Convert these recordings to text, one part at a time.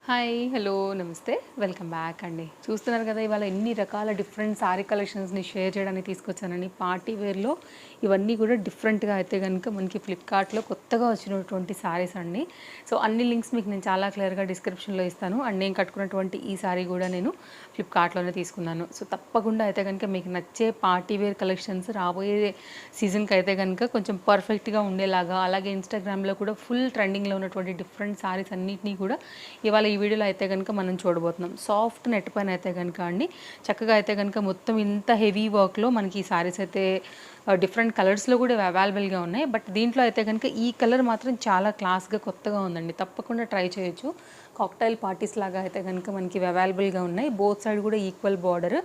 Hi hello నమస్తే welcome back అండి. చూస్తున్నారు కదా ఇవాళ ఎన్ని రకాల డిఫరెంట్ శారీ కలెక్షన్స్ని షేర్ చేయడానికి తీసుకొచ్చానండి. పార్టీ వేర్లో ఇవన్నీ కూడా డిఫరెంట్గా అయితే కనుక మనకి ఫ్లిప్కార్ట్లో కొత్తగా వచ్చినటువంటి శారీస్ అండి. సో అన్ని లింక్స్ మీకు నేను చాలా క్లియర్గా డిస్క్రిప్షన్లో ఇస్తాను. అండ్ నేను కట్టుకున్నటువంటి ఈ శారీ కూడా నేను ఫ్లిప్కార్ట్లోనే తీసుకున్నాను. సో తప్పకుండా అయితే కనుక మీకు నచ్చే పార్టీ వేర్ కలెక్షన్స్ రాబోయే సీజన్కి అయితే కనుక కొంచెం పర్ఫెక్ట్గా ఉండేలాగా, అలాగే ఇన్స్టాగ్రామ్లో కూడా ఫుల్ ట్రెండింగ్లో ఉన్నటువంటి డిఫరెంట్ శారీస్ అన్నిటినీ కూడా ఇవాళ ఈ వీడియోలో అయితే కనుక మనం చూడబోతున్నాం. సాఫ్ట్ నెట్ పైన అయితే కనుక అండి చక్కగా అయితే కనుక మొత్తం ఇంత హెవీ వర్క్లో మనకి ఈ శారీస్ అయితే డిఫరెంట్ కలర్స్లో కూడా అవైలబుల్గా ఉన్నాయి. బట్ దీంట్లో అయితే కనుక ఈ కలర్ మాత్రం చాలా క్లాస్గా కొత్తగా ఉందండి. తప్పకుండా ట్రై చేయొచ్చు. కాక్టైల్ పార్టీస్ లాగా అయితే కనుక మనకి అవైలబుల్గా ఉన్నాయి. బోత్ సైడ్ కూడా ఈక్వల్ బార్డర్.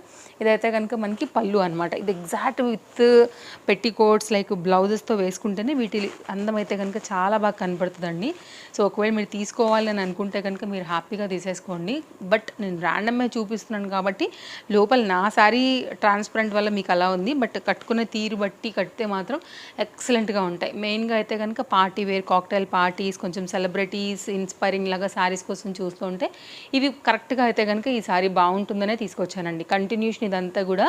ఇదైతే కనుక మనకి పళ్ళు అనమాట. ఇది ఎగ్జాక్ట్ విత్ పెట్టికోట్స్ లైక్ బ్లౌజెస్తో వేసుకుంటేనే వీటి అందం అయితే కనుక చాలా బాగా కనపడుతుందండి. సో ఒకవేళ మీరు తీసుకోవాలి అని అనుకుంటే కనుక మీరు హ్యాపీగా తీసేసుకోండి. బట్ నేను ర్యాండమ్గా చూపిస్తున్నాను కాబట్టి లోపల నా శారీ ట్రాన్స్పరెంట్ వల్ల మీకు అలా ఉంది. బట్ కట్టుకునే తీరు బట్టి కడితే మాత్రం ఎక్సలెంట్గా ఉంటాయి. మెయిన్గా అయితే కనుక పార్టీ వేర్, కాక్టైల్ పార్టీస్, కొంచెం సెలబ్రిటీస్ ఇన్స్పైరింగ్ లాగా శారీస్ కోసం చూస్తుంటే ఇవి కరెక్ట్గా అయితే కనుక ఈ శారీ బాగుంటుందనే తీసుకొచ్చానండి. కంటిన్యూషన్ ఇదంతా కూడా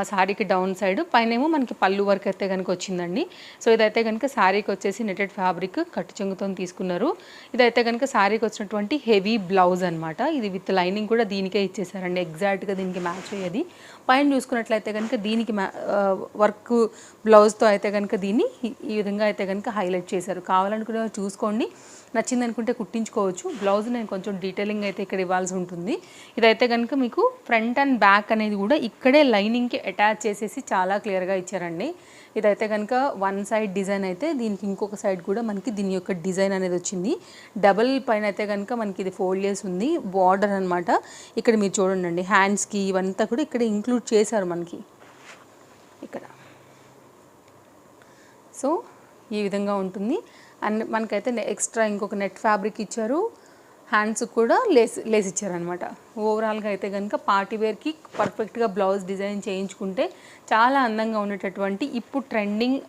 శారీకి డౌన్ సైడ్ పైనేమో మనకి పళ్ళు వర్క్ అయితే కనుక వచ్చిందండి. సో ఇదైతే కనుక శారీకి వచ్చేసి నెటెడ్ ఫ్యాబ్రిక్ కట్టు చెంగుతో తీసుకున్నారు. ఇదైతే కనుక శారీకి వచ్చినటువంటి హెవీ బ్లౌజ్ అనమాట. ఇది విత్ లైనింగ్ కూడా దీనికే ఇచ్చేసారండి. ఎగ్జాక్ట్గా దీనికి మ్యాచ్ అయ్యేది. పైన చూసుకున్నట్లయితే కనుక దీనికి వర్క్ బ్లౌజ్తో అయితే కనుక దీన్ని ఈ విధంగా అయితే కనుక హైలైట్ చేశారు. కావాలనుకునే చూసుకోండి, నచ్చింది అనుకుంటే కుట్టించుకోవచ్చు. బ్లౌజ్ నేను కొంచెం డీటెయిలింగ్ అయితే ఇక్కడ ఇవ్వాల్సి ఉంటుంది. ఇదైతే కనుక మీకు ఫ్రంట్ అండ్ బ్యాక్ అనేది కూడా ఇక్కడే లైనింగ్కి అటాచ్ చేసేసి చాలా క్లియర్గా ఇచ్చారండి. ఇదైతే కనుక వన్ సైడ్ డిజైన్ అయితే దీనికి ఇంకొక సైడ్ కూడా మనకి దీని యొక్క డిజైన్ అనేది వచ్చింది. డబల్ పైన అయితే కనుక మనకి ఇది ఫోల్డ్ చేసి ఉంది. బార్డర్ అనమాట. ఇక్కడ మీరు చూడండి, హ్యాండ్స్కి ఇవంతా కూడా ఇక్కడ ఇంక్లూడ్ చేశారు మనకి ఇక్కడ. సో ఈ విధంగా ఉంటుంది. అండ్ మనకైతే ఎక్స్ట్రా ఇంకొక నెట్ ఫ్యాబ్రిక్ ఇచ్చారు. హ్యాండ్స్ కూడా లేస్ ఇచ్చారనమాట. ఓవరాల్గా అయితే కనుక పార్టీవేర్కి పర్ఫెక్ట్గా బ్లౌజ్ డిజైన్ చేయించుకుంటే చాలా అందంగా ఉండేటటువంటి ఇప్పుడు ట్రెండింగ్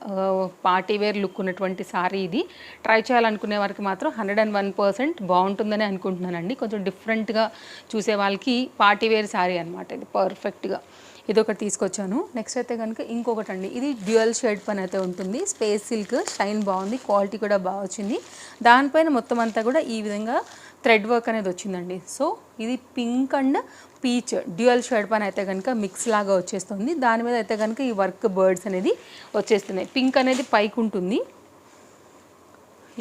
పార్టీవేర్ లుక్ ఉన్నటువంటి శారీ ఇది. ట్రై చేయాలనుకునే వారికి మాత్రం 101% బాగుంటుందని అనుకుంటున్నానండి. కొంచెం డిఫరెంట్గా చూసే వాళ్ళకి పార్టీవేర్ శారీ అనమాట ఇది పర్ఫెక్ట్గా. ఇదొకటి తీసుకొచ్చాను. నెక్స్ట్ అయితే కనుక ఇంకొకటి అండి. ఇది డ్యూయల్ షేడ్ పని అయితే ఉంటుంది. స్పేస్ సిల్క్, షైన్ బాగుంది, క్వాలిటీ కూడా బాగా వచ్చింది. దానిపైన మొత్తం అంతా కూడా ఈ విధంగా థ్రెడ్ వర్క్ అనేది వచ్చిందండి. సో ఇది pink and peach dual shade పని అయితే కనుక మిక్స్ లాగా వచ్చేస్తుంది. దాని మీద అయితే కనుక ఈ వర్క్ బర్డ్స్ అనేది వచ్చేస్తున్నాయి. పింక్ అనేది పైకి ఉంటుంది.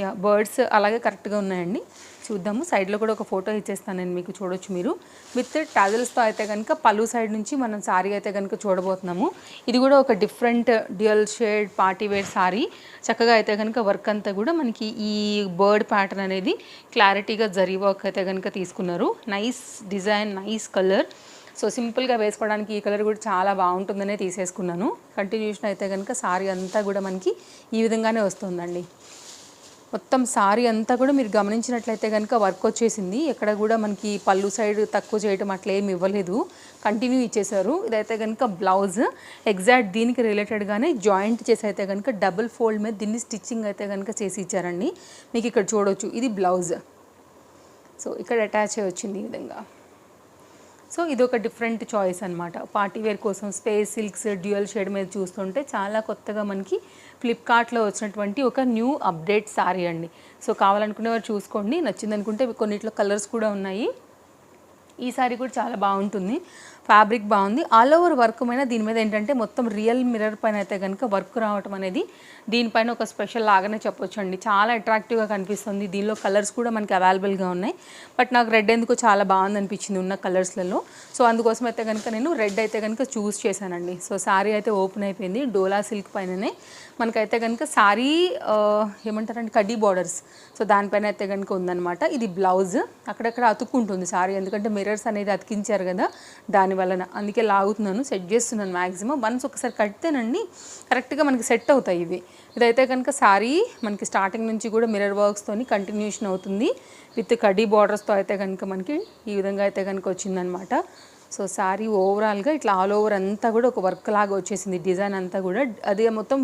యా, బర్డ్స్ అలాగే కరెక్ట్గా ఉన్నాయండి. చూద్దాము. సైడ్లో కూడా ఒక ఫోటో ఇచ్చేస్తాను నేను, మీకు చూడొచ్చు మీరు. విత్ టాజల్స్తో అయితే కనుక పళ్ళు సైడ్ నుంచి మనం శారీ అయితే కనుక చూడబోతున్నాము. ఇది కూడా ఒక different dual shade partywear sari. చక్కగా అయితే కనుక వర్క్ అంతా కూడా మనకి ఈ బర్డ్ ప్యాటర్న్ అనేది క్లారిటీగా జరీ వర్క్ అయితే కనుక తీసుకున్నారు. Nice design, nice colour. So సింపుల్గా వేసుకోవడానికి ఈ కలర్ కూడా చాలా బాగుంటుందనే తీసేసుకున్నాను. కంటిన్యూషన్ అయితే కనుక శారీ అంతా కూడా మనకి ఈ విధంగానే వస్తుందండి. మొత్తం శారీ అంతా కూడా మీరు గమనించినట్లయితే కనుక వర్క్ వచ్చేసింది. ఎక్కడ కూడా మనకి పళ్ళు సైడ్ తక్కువ చేయడం అట్లా ఏమి ఇవ్వలేదు, కంటిన్యూ ఇచ్చేసారు. ఇదైతే కనుక బ్లౌజ్ ఎగ్జాక్ట్ దీనికి రిలేటెడ్గానే జాయింట్ చేసి అయితే కనుక డబుల్ ఫోల్డ్ మీద దీన్ని స్టిచ్చింగ్ అయితే కనుక చేసి ఇచ్చారండి. మీకు ఇక్కడ చూడవచ్చు, ఇది బ్లౌజ్. సో ఇక్కడ అటాచ్ అయ్యి వచ్చింది ఈ విధంగా. సో ఇది ఒక డిఫరెంట్ చాయిస్ అనమాట. పార్టీవేర్ కోసం స్పేస్ సిల్క్స్ డ్యూయల్ షేడ్ మీద చూస్తుంటే చాలా కొత్తగా మనకి ఫ్లిప్కార్ట్లో వచ్చినటువంటి ఒక న్యూ అప్డేట్ శారీ అండి. సో కావాలనుకునేవారు చూసుకోండి. నచ్చిందనుకుంటే కొన్నిట్లో కలర్స్ కూడా ఉన్నాయి. ఈ శారీ కూడా చాలా బాగుంటుంది. ఫ్యాబ్రిక్ బాగుంది. ఆల్ ఓవర్ వర్క్ పైన దీని మీద ఏంటంటే మొత్తం రియల్ మిర్రర్ పైన అయితే కనుక వర్క్ రావటం అనేది దీనిపైన ఒక స్పెషల్ లాగానే చెప్పొచ్చు అండి. చాలా అట్రాక్టివ్గా కనిపిస్తుంది. దీనిలో కలర్స్ కూడా మనకి అవైలబుల్గా ఉన్నాయి. బట్ నాకు రెడ్ ఎందుకో చాలా బాగుంది అనిపించింది ఉన్న కలర్స్లలో. సో అందుకోసం అయితే కనుక నేను రెడ్ అయితే కనుక చూస్ చేశానండి. సో శారీ అయితే ఓపెన్ అయిపోయింది. డోలా సిల్క్ పైననే మనకైతే కనుక శారీ ఏమంటారంటే కడ్డీ బార్డర్స్. సో దానిపైన అయితే కనుక ఉందన్నమాట. ఇది బ్లౌజ్. అక్కడక్కడ అతుక్కుంటుంది శారీ, ఎందుకంటే మిర్రర్స్ అనేది అతికించారు కదా దాని వలన. అందుకే లాగుతున్నాను, సెట్ చేస్తున్నాను మ్యాక్సిమం. వన్స్ ఒకసారి కడితేనండి కరెక్ట్గా మనకి సెట్ అవుతాయి ఇవి. ఇదైతే కనుక శారీ మనకి స్టార్టింగ్ నుంచి కూడా మిర్రర్ వర్క్స్తోని కంటిన్యూషన్ అవుతుంది. విత్ కడ్డీ బార్డర్స్తో అయితే కనుక మనకి ఈ విధంగా అయితే కనుక వచ్చిందనమాట. సో శారీ ఓవరాల్గా ఇట్లా ఆల్ ఓవర్ అంతా కూడా ఒక వర్క్ లాగా వచ్చేసింది. డిజైన్ అంతా కూడా అదే మొత్తం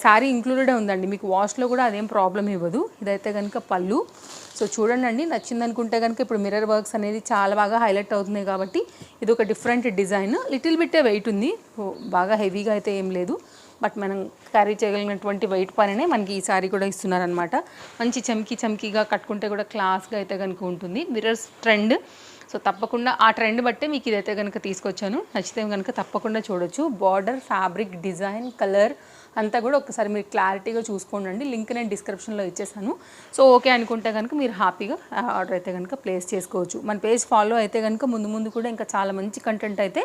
శారీ ఇంక్లూడెడే ఉందండి, మీకు వాష్లో కూడా అదేం ప్రాబ్లం ఇవ్వదు. ఇదైతే కనుక పళ్ళు. సో చూడండి, నచ్చింది అనుకుంటే కనుక ఇప్పుడు మిర్రర్ వర్క్స్ అనేది చాలా బాగా హైలైట్ అవుతున్నాయి కాబట్టి ఇది ఒక డిఫరెంట్ డిజైన్. లిటిల్ బిట్టే వెయిట్ ఉంది, బాగా హెవీగా అయితే ఏం లేదు, బట్ మనం క్యారీ చేయగలిగినటువంటి వెయిట్ పైననే మనకి ఈ సారీ కూడా ఇస్తున్నారనమాట. మంచి చమ్కీగా కట్టుకుంటే కూడా క్లాస్గా అయితే కనుక ఉంటుంది. మిర్రర్స్ ట్రెండ్, సో తప్పకుండా ఆ ట్రెండ్ బట్టే మీకు ఇదైతే కనుక తీసుకొచ్చాను. నచ్చితే కనుక తప్పకుండా చూడొచ్చు. బార్డర్, ఫ్యాబ్రిక్, డిజైన్, కలర్ అంతా కూడా ఒకసారి మీరు క్లారిటీగా చూసుకోండి. లింక్ నేను డిస్క్రిప్షన్లో ఇచ్చేసాను. సో ఓకే అనుకుంటే కనుక మీరు హ్యాపీగా ఆర్డర్ అయితే కనుక ప్లేస్ చేసుకోవచ్చు. మన పేజ్ ఫాలో అయితే కనుక ముందు కూడా ఇంకా చాలా మంచి కంటెంట్ అయితే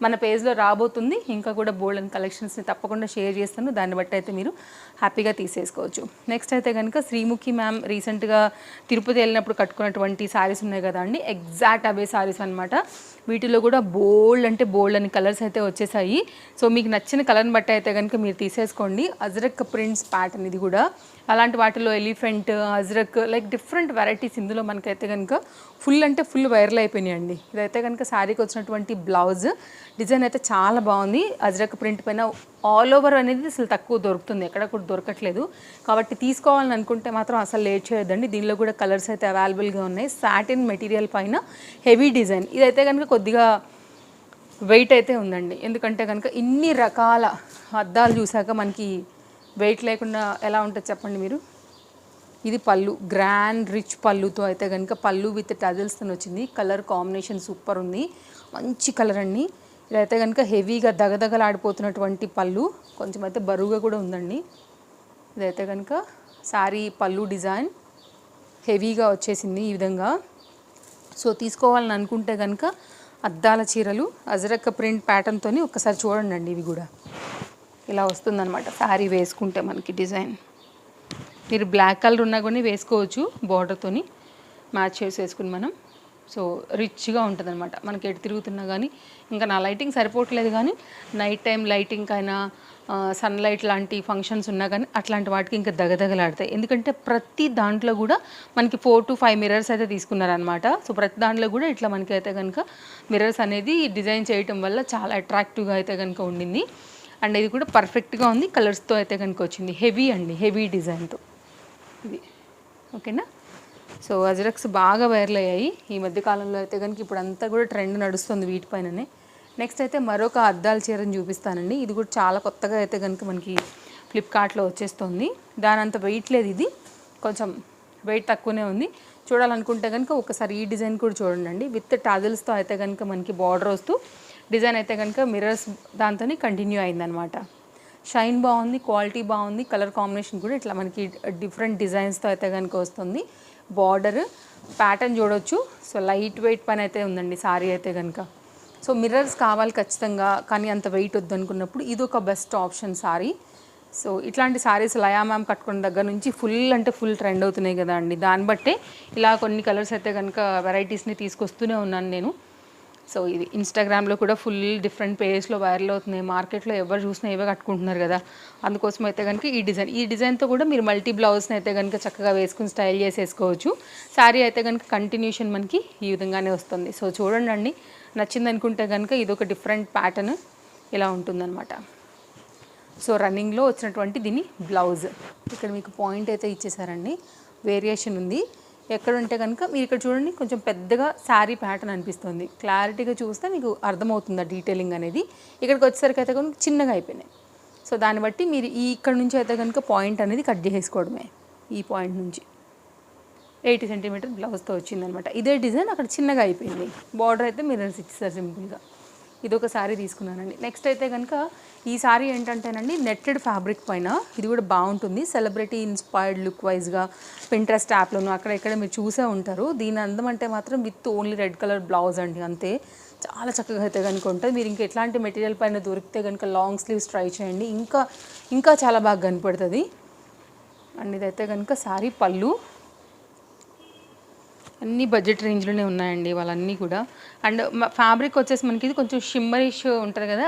మన పేజ్లో రాబోతుంది. ఇంకా కూడా బోల్డ్ అండ్ కలెక్షన్స్ని తప్పకుండా షేర్ చేస్తాను, దాన్ని బట్టి అయితే మీరు హ్యాపీగా తీసేసుకోవచ్చు. నెక్స్ట్ అయితే కనుక శ్రీముఖి మ్యామ్ రీసెంట్గా తిరుపతి వెళ్ళినప్పుడు కట్టుకున్నటువంటి శారీస్ ఉన్నాయి కదా అండి, ఎగ్జాక్ట్ అవే శారీస్ అనమాట. వీటిలో కూడా బోల్డ్ అంటే బోల్డ్ అని కలర్స్ అయితే వచ్చేసాయి. సో మీకు నచ్చిన కలర్ని బట్టి అయితే కనుక మీరు తీసేసుకోండి. అజ్రక్ ప్రింట్స్ ప్యాటర్న్ ఇది కూడా, అలాంటి వాటిలో elephant, Ajrak, like different varieties ఇందులో మనకైతే కనుక ఫుల్ అంటే ఫుల్ వైరల్ అయిపోయినాయండి. ఇదైతే కనుక శారీకి వచ్చినటువంటి బ్లౌజ్ డిజైన్ అయితే చాలా బాగుంది. అజ్రక్ ప్రింట్ పైన ఆల్ ఓవర్ అనేది అసలు తక్కువ దొరుకుతుంది, ఎక్కడ కూడా దొరకట్లేదు. కాబట్టి తీసుకోవాలని అనుకుంటే మాత్రం అసలు లేట్ చేయొద్దండి. దీనిలో కూడా కలర్స్ అయితే అవైలబుల్గా ఉన్నాయి. సాటిన్ మెటీరియల్ పైన హెవీ డిజైన్. ఇదైతే కనుక కొద్దిగా వెయిట్ అయితే ఉందండి, ఎందుకంటే కనుక ఇన్ని రకాల అద్దాలు చూసాక మనకి వెయిట్ లేకుండా ఎలా ఉంటుంది చెప్పండి మీరు. ఇది పళ్ళు, గ్రాండ్ రిచ్ పళ్ళుతో అయితే కనుక, పళ్ళు విత్ టజల్స్తో వచ్చింది. కలర్ కాంబినేషన్ సూపర్ ఉంది, మంచి కలర్ అండి. ఇదైతే కనుక హెవీగా దగదగలాడిపోతున్నటువంటి పళ్ళు, కొంచెం అయితే బరువుగా కూడా ఉందండి. ఇదైతే కనుక శారీ పళ్ళు డిజైన్ హెవీగా వచ్చేసింది ఈ విధంగా. సో తీసుకోవాలని అనుకుంటే కనుక అద్దాల చీరలు అజ్రక్ ప్రింట్ ప్యాటర్న్తో ఒకసారి చూడండి. ఇవి కూడా ఇలా వస్తుందన్నమాట శారీ వేసుకుంటే మనకి డిజైన్. మీరు బ్లాక్ కలర్ ఉన్నా కానీ వేసుకోవచ్చు, బార్డర్తో మ్యాచ్ చేసి వేసుకుని మనం. సో రిచ్గా ఉంటుంది అనమాట మనకి, ఎటు తిరుగుతున్నా కానీ. ఇంకా నా లైటింగ్ సరిపోవట్లేదు కానీ నైట్ టైం లైటింగ్ అయినా, సన్లైట్ లాంటి ఫంక్షన్స్ ఉన్నా కానీ అట్లాంటి వాటికి ఇంకా దగదగలాడతాయి. ఎందుకంటే ప్రతి దాంట్లో కూడా మనకి 4 to 5 మిర్రర్స్ అయితే తీసుకున్నారనమాట. సో ప్రతి దాంట్లో కూడా ఇట్లా మనకి అయితే కనుక మిర్రర్స్ అనేది డిజైన్ చేయటం వల్ల చాలా అట్రాక్టివ్గా అయితే కనుక ఉండింది. అండ్ ఇది కూడా పర్ఫెక్ట్గా ఉంది, కలర్స్తో అయితే కనుక వచ్చింది. హెవీ అండి, హెవీ డిజైన్తో ఇది. ఓకేనా. సో అజ్రక్స్ బాగా వైరల్ అయ్యాయి ఈ మధ్యకాలంలో అయితే కనుక, ఇప్పుడు అంతా కూడా ట్రెండ్ నడుస్తుంది వీటిపైననే. నెక్స్ట్ అయితే మరొక అద్దాల చీరని చూపిస్తానండి. ఇది కూడా చాలా కొత్తగా అయితే కనుక మనకి ఫ్లిప్కార్ట్లో వచ్చేస్తుంది. దాని అంత వెయిట్ లేదు, ఇది కొంచెం వెయిట్ తక్కువనే ఉంది. చూడాలనుకుంటే కనుక ఒకసారి ఈ డిజైన్ కూడా చూడండి. విత్ టాజిల్స్తో అయితే కనుక మనకి బార్డర్ వస్తూ డిజైన్ అయితే కనుక మిర్రర్స్ దాంతో కంటిన్యూ అయిందనమాట. షైన్ బాగుంది, క్వాలిటీ బాగుంది, కలర్ కాంబినేషన్ కూడా ఇట్లా మనకి డిఫరెంట్ డిజైన్స్తో అయితే కనుక వస్తుంది. బార్డర్ ప్యాటర్న్ చూడొచ్చు. సో లైట్ వెయిట్ పైన అయితే ఉందండి సారీ అయితే కనుక. సో మిర్రర్స్ కావాలి ఖచ్చితంగా, కానీ అంత వెయిట్ వద్దు అనుకున్నప్పుడు ఇది ఒక బెస్ట్ ఆప్షన్ సారీ. సో ఇట్లాంటి సారీస్ లయా మ్యామ్ కట్టుకున్న దగ్గర నుంచి ఫుల్ అంటే ఫుల్ ట్రెండ్ అవుతున్నాయి కదా అండి. దాన్ని బట్టే ఇలా కొన్ని కలర్స్ అయితే కనుక వెరైటీస్ని తీసుకొస్తూనే ఉన్నాను నేను. సో ఇది ఇన్స్టాగ్రామ్లో కూడా ఫుల్ డిఫరెంట్ పేజెస్లో వైరల్ అవుతున్నాయి. మార్కెట్లో ఎవరు చూసినా ఇవే కట్టుకుంటున్నారు కదా, అందుకోసం అయితే కనుక ఈ డిజైన్తో కూడా మీరు మల్టీ బ్లౌజ్ని అయితే కనుక చక్కగా వేసుకుని స్టైల్ చేసేసుకోవచ్చు. శారీ అయితే కనుక కంటిన్యూషన్ మనకి ఈ విధంగానే వస్తుంది. సో చూడండి, నచ్చింది అనుకుంటే కనుక ఇది ఒక డిఫరెంట్ ప్యాటర్న్ ఇలా ఉంటుందన్నమాట. సో రన్నింగ్లో వచ్చినటువంటి దీని బ్లౌజ్ ఇక్కడ మీకు పాయింట్ అయితే ఇచ్చేసారండి, వేరియేషన్ ఉంది. ఎక్కడ ఉంటే కనుక మీరు ఇక్కడ చూడండి, కొంచెం పెద్దగా శారీ ప్యాటర్న్ అనిపిస్తుంది. క్లారిటీగా చూస్తే మీకు అర్థమవుతుంది ఆ డీటెయిలింగ్ అనేది. ఇక్కడికి వచ్చేసరికి అయితే కనుక చిన్నగా అయిపోయినాయి. సో దాన్ని బట్టి మీరు ఇక్కడ నుంచి అయితే కనుక పాయింట్ అనేది కట్ చేసుకోవడమే. ఈ పాయింట్ నుంచి 80 సెంటీమీటర్ బ్లౌజ్తో వచ్చిందనమాట. ఇదే డిజైన్ అక్కడ చిన్నగా అయిపోయింది. బార్డర్ అయితే మిర్రర్స్ ఇచ్చేసారు సింపుల్గా. ఇది ఒక శారీ తీసుకున్నానండి. నెక్స్ట్ అయితే కనుక ఈ శారీ ఏంటంటేనండి నెట్టెడ్ ఫ్యాబ్రిక్ పైన, ఇది కూడా బాగుంటుంది. సెలబ్రిటీ ఇన్స్పైర్డ్ లుక్ వైజ్గా పింట్రెస్ట్ యాప్లోను అక్కడ ఇక్కడ మీరు చూసే ఉంటారు. దీని అందం అంటే మాత్రం with only red colour blouse అండి, అంతే. చాలా చక్కగా అయితే కనుక ఉంటుంది. మీరు ఇంకా ఎట్లాంటి మెటీరియల్ పైన దొరికితే కనుక లాంగ్ స్లీవ్స్ ట్రై చేయండి, ఇంకా చాలా బాగా కనపడుతుంది. అండ్ ఇదైతే కనుక శారీ పళ్ళు అన్ని బడ్జెట్ రేంజ్లోనే ఉన్నాయండి వాళ్ళన్నీ కూడా. అండ్ ఫ్యాబ్రిక్ వచ్చేసి మనకి ఇది కొంచెం షిమ్మరిష్ ఉంటుంది కదా,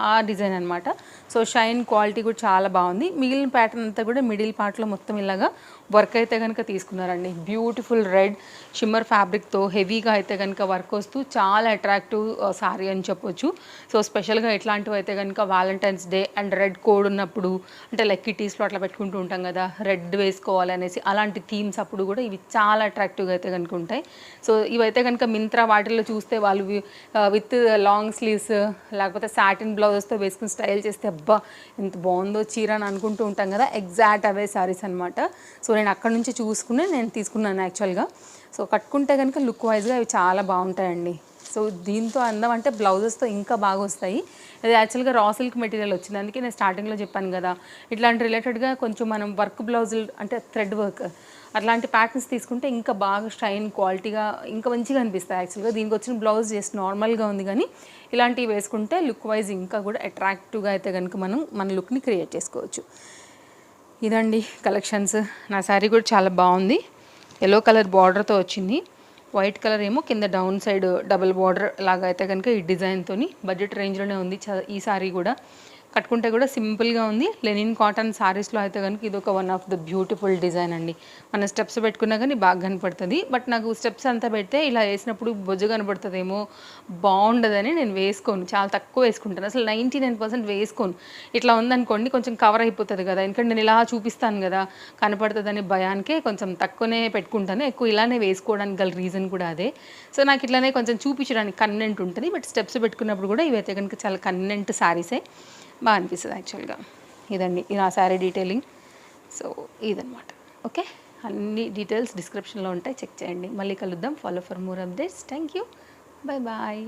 ఆ డిజైన్ అనమాట. సో షైన్ క్వాలిటీ కూడా చాలా బాగుంది. మిగిలిన ప్యాటర్న్ అంతా కూడా మిడిల్ పార్ట్లో మొత్తం ఇలాగా వర్క్ అయితే కనుక తీసుకున్నారండి. బ్యూటిఫుల్ రెడ్ షిమ్మర్ ఫ్యాబ్రిక్తో హెవీగా అయితే కనుక వర్క్ వస్తూ చాలా అట్రాక్టివ్ సారీ అని చెప్పొచ్చు. సో స్పెషల్గా ఇట్లాంటివి అయితే కనుక Valentine's day and red code ఉన్నప్పుడు, అంటే లైక్ కిటీస్లో అట్లా పెట్టుకుంటూ ఉంటాం కదా, రెడ్ వేసుకోవాలి అనేసి, అలాంటి థీమ్స్ అప్పుడు కూడా ఇవి చాలా అట్రాక్టివ్గా అయితే కనుక ఉంటాయి. సో ఇవైతే కనుక మింత్రా వాటిల్లో చూస్తే వాళ్ళు విత్ లాంగ్ స్లీవ్స్ లేకపోతే సాటిన్ బ్లౌజెస్తో వేసుకుని స్టైల్ చేస్తే అబ్బా ఎంత బాగుందో చీర అని అనుకుంటూ ఉంటాం కదా, ఎగ్జాక్ట్ అవే సారీస్ అనమాట. సో నేను అక్కడ నుంచి చూసుకుని నేను తీసుకున్నాను యాక్చువల్గా. సో కట్టుకుంటే కనుక లుక్ వైజ్గా అవి చాలా బాగుంటాయండి. సో దీంతో అందం అంటే బ్లౌజెస్తో ఇంకా బాగా వస్తాయి. అది యాక్చువల్గా రా సిల్క్ మెటీరియల్ వచ్చింది, అందుకే నేను స్టార్టింగ్లో చెప్పాను కదా, ఇట్లాంటి రిలేటెడ్గా కొంచెం మనం వర్క్ బ్లౌజులు అంటే థ్రెడ్ వర్క్ అట్లాంటి ప్యాటర్న్స్ తీసుకుంటే ఇంకా బాగా షైన్ క్వాలిటీగా ఇంకా మంచిగా అనిపిస్తాయి. యాక్చువల్గా దీనికి వచ్చిన బ్లౌజ్ జస్ట్ నార్మల్గా ఉంది, కానీ ఇలాంటివి వేసుకుంటే లుక్ వైజ్ ఇంకా కూడా అట్రాక్టివ్గా అయితే కనుక మనం మన లుక్ని క్రియేట్ చేసుకోవచ్చు. ఇదండి కలెక్షన్స్. నా శారీ కూడా చాలా బాగుంది. ఎల్లో కలర్ బార్డర్తో వచ్చింది, వైట్ కలర్ ఏమో కింద డౌన్ సైడ్ డబుల్ బార్డర్ లాగా అయితే కనుక ఈ డిజైన్తో బడ్జెట్ రేంజ్లోనే ఉంది. ఈ సారీ కూడా కట్టుకుంటే కూడా సింపుల్గా ఉంది. లెనిన్ కాటన్ సారీస్లో అయితే కనుక ఇది ఒక one of the beautiful design అండి. మన స్టెప్స్ పెట్టుకున్నా కానీ బాగా కనపడుతుంది. బట్ నాకు స్టెప్స్ అంతా పెడితే ఇలా వేసినప్పుడు బొజ్జు కనపడుతుందేమో, బాగుండదని నేను వేసుకోను, చాలా తక్కువ వేసుకుంటాను. అసలు 99% వేసుకోను. ఇట్లా ఉందనుకోండి కొంచెం కవర్ అయిపోతుంది కదా, ఎందుకంటే నేను ఇలా చూపిస్తాను కదా కనపడుతుందని భయానికే కొంచెం తక్కువనే పెట్టుకుంటాను. ఎక్కువ ఇలానే వేసుకోవడానికి గల రీజన్ కూడా అదే. సో నాకు ఇట్లానే కొంచెం చూపించడానికి కన్వెంట్ ఉంటుంది. బట్ స్టెప్స్ పెట్టుకున్నప్పుడు కూడా ఇవైతే కనుక చాలా కన్వెంట్ శారీసే, బాగా అనిపిస్తుంది యాక్చువల్గా. ఇదండి నా శారీ డీటెయిలింగ్. సో ఇదనమాట. ఓకే, అన్ని డీటెయిల్స్ డిస్క్రిప్షన్లో ఉంటాయి, చెక్ చేయండి. మళ్ళీ కలుద్దాం. Follow for more updates. Thank you. Bye bye.